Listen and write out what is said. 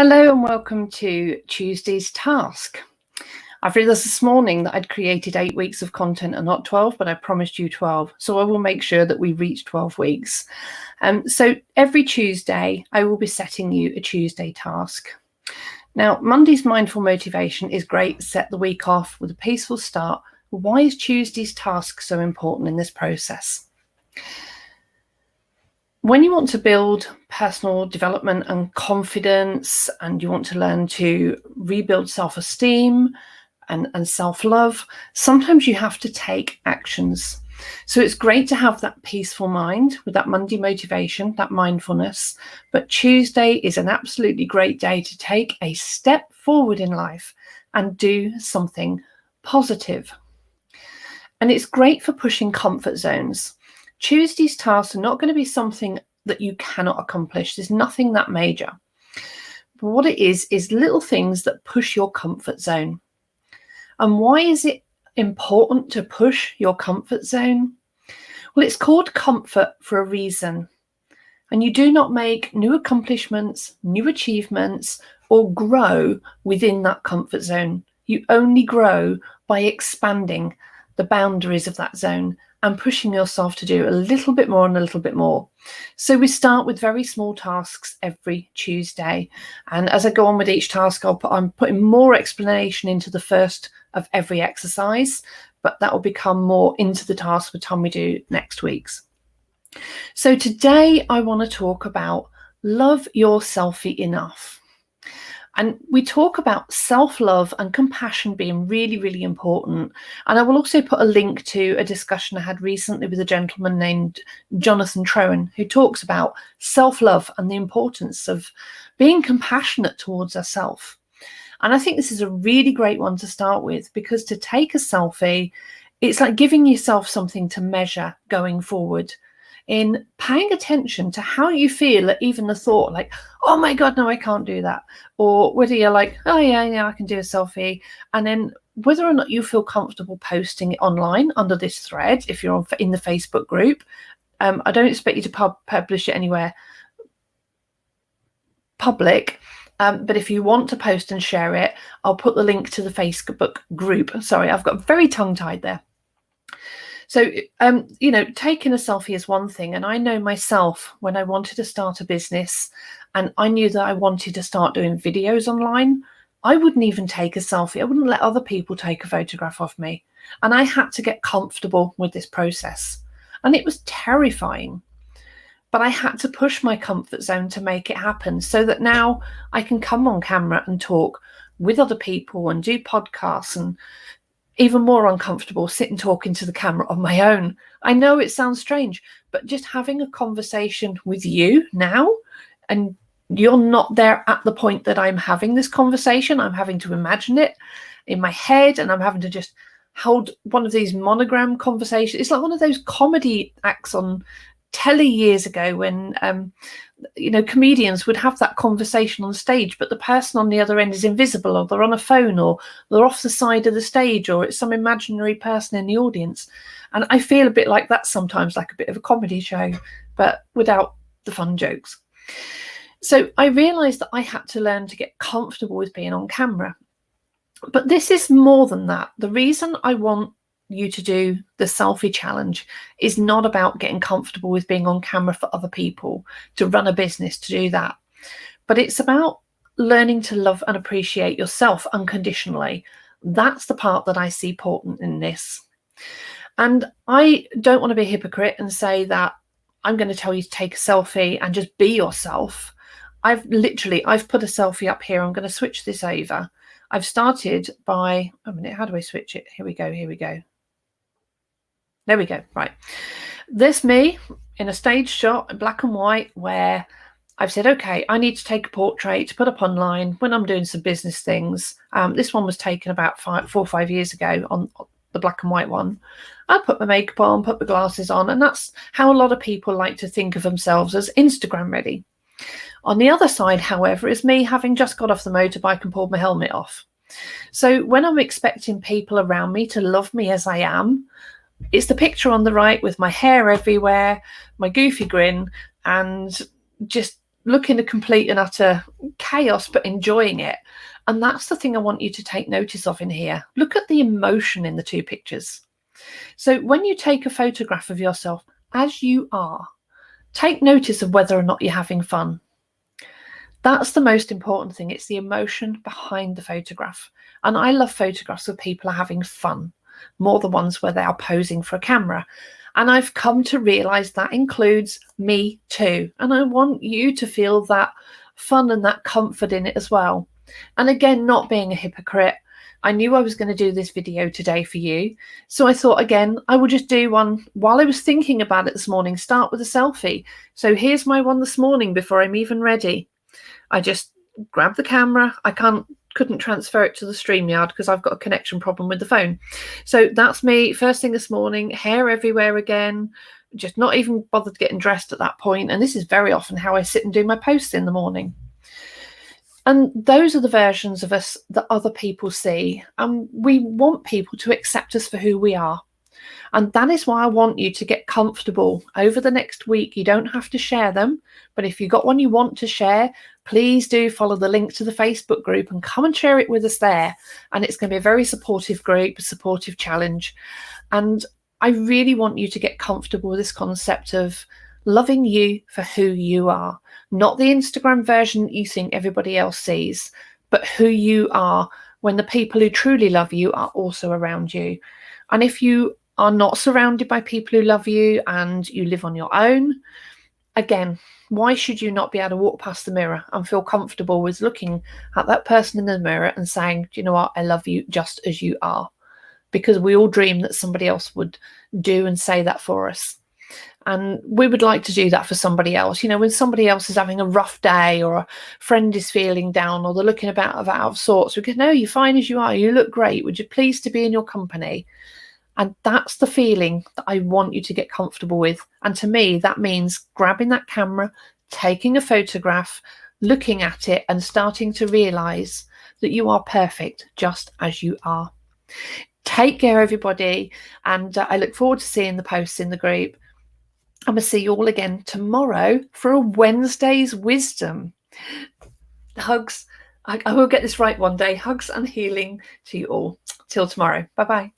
Hello and welcome to Tuesday's task. I've realised this morning that I'd created 8 weeks of content and not 12, but I promised you 12. So I will make sure that we reach 12 weeks. So every Tuesday, I will be setting you a Tuesday task. Now, Monday's mindful motivation is great. Set the week off with a peaceful start. Why is Tuesday's task so important in this process? When you want to build personal development and confidence, and you want to learn to rebuild self-esteem and self-love, sometimes you have to take actions. So it's great to have that peaceful mind with that Monday motivation, that mindfulness. But Tuesday is an absolutely great day to take a step forward in life and do something positive. And it's great for pushing comfort zones. Tuesday's tasks are not going to be something that you cannot accomplish. There's nothing that major. But what it is little things that push your comfort zone. And why is it important to push your comfort zone? Well, it's called comfort for a reason. And you do not make new accomplishments, new achievements, or grow within that comfort zone. You only grow by expanding the boundaries of that zone and pushing yourself to do a little bit more and a little bit more. So we start with very small tasks every Tuesday. And as I go on with each task, I'm putting more explanation into the first of every exercise, but that will become more into the task by the time we do next week's. So today I want to talk about love your selfie enough. And we talk about self-love and compassion being really, really important. And I will also put a link to a discussion I had recently with a gentleman named Jonathan Troen, who talks about self-love and the importance of being compassionate towards ourselves. And I think this is a really great one to start with, because to take a selfie, it's like giving yourself something to measure going forward, in paying attention to how you feel at even the thought, like, oh my God, no, I can't do that. Or whether you're like, oh yeah, I can do a selfie. And then whether or not you feel comfortable posting it online under this thread, if you're in the Facebook group. I don't expect you to publish it anywhere public. But if you want to post and share it, I'll put the link to the Facebook group. Sorry, I've got very tongue-tied there. So, taking a selfie is one thing. And I know myself, when I wanted to start a business and I knew that I wanted to start doing videos online, I wouldn't even take a selfie. I wouldn't let other people take a photograph of me. And I had to get comfortable with this process. And it was terrifying. But I had to push my comfort zone to make it happen, so that now I can come on camera and talk with other people and do podcasts, and even more uncomfortable, sit and talk into the camera on my own. I know it sounds strange, but just having a conversation with you now, and you're not there at the point that I'm having this conversation. I'm having to imagine it in my head, and I'm having to just hold one of these monogram conversations. It's like one of those comedy acts on telly years ago when comedians would have that conversation on stage, but the person on the other end is invisible, or they're on a phone, or they're off the side of the stage, or it's some imaginary person in the audience. And I feel a bit like that sometimes, like a bit of a comedy show, but without the fun jokes. So I realized that I had to learn to get comfortable with being on camera. But this is more than that. The reason I want you to do the selfie challenge is not about getting comfortable with being on camera for other people, to run a business, to do that. But it's about learning to love and appreciate yourself unconditionally. That's the part that I see important in this. And I don't want to be a hypocrite and say that I'm going to tell you to take a selfie and just be yourself. I've put a selfie up here. I'm going to switch this over. I've started by, how do I switch it? Here we go. There we go. Right. This me in a stage shot in black and white, where I've said, okay, I need to take a portrait to put up online when I'm doing some business things. This one was taken about 4 or 5 years ago, on the black and white one. I put my makeup on, put my glasses on, and that's how a lot of people like to think of themselves, as Instagram ready. On the other side, however, is me having just got off the motorbike and pulled my helmet off. So when I'm expecting people around me to love me as I am, it's the picture on the right with my hair everywhere, my goofy grin, and just looking a complete and utter chaos, but enjoying it. And that's the thing I want you to take notice of in here. Look at the emotion in the two pictures. So when you take a photograph of yourself as you are, take notice of whether or not you're having fun. That's the most important thing. It's the emotion behind the photograph. And I love photographs where people are having fun, more the ones where they are posing for a camera. And I've come to realize that includes me too. And I want you to feel that fun and that comfort in it as well. And again, not being a hypocrite, I knew I was going to do this video today for you. So I thought, again, I will just do one while I was thinking about it this morning, start with a selfie. So here's my one this morning before I'm even ready. I just grabbed the camera. I couldn't transfer it to the StreamYard because I've got a connection problem with the phone. So that's me first thing this morning, hair everywhere again, just not even bothered getting dressed at that point. And this is very often how I sit and do my posts in the morning. And those are the versions of us that other people see. And we want people to accept us for who we are. And that is why I want you to get comfortable over the next week. You don't have to share them, but if you've got one you want to share, please do follow the link to the Facebook group and come and share it with us there. And it's going to be a very supportive group, a supportive challenge. And I really want you to get comfortable with this concept of loving you for who you are, not the Instagram version that you think everybody else sees, but who you are when the people who truly love you are also around you. And if you are not surrounded by people who love you and you live on your own, again, why should you not be able to walk past the mirror and feel comfortable with looking at that person in the mirror and saying, do you know what, I love you just as you are? Because we all dream that somebody else would do and say that for us. And we would like to do that for somebody else. You know, when somebody else is having a rough day or a friend is feeling down or they're looking out of sorts, we go, no, you're fine as you are. You look great. Would you please to be in your company? And that's the feeling that I want you to get comfortable with. And to me, that means grabbing that camera, taking a photograph, looking at it and starting to realize that you are perfect just as you are. Take care, everybody. And I look forward to seeing the posts in the group. I'm going to see you all again tomorrow for a Wednesday's wisdom. Hugs. I will get this right one day. Hugs and healing to you all. Till tomorrow. Bye-bye.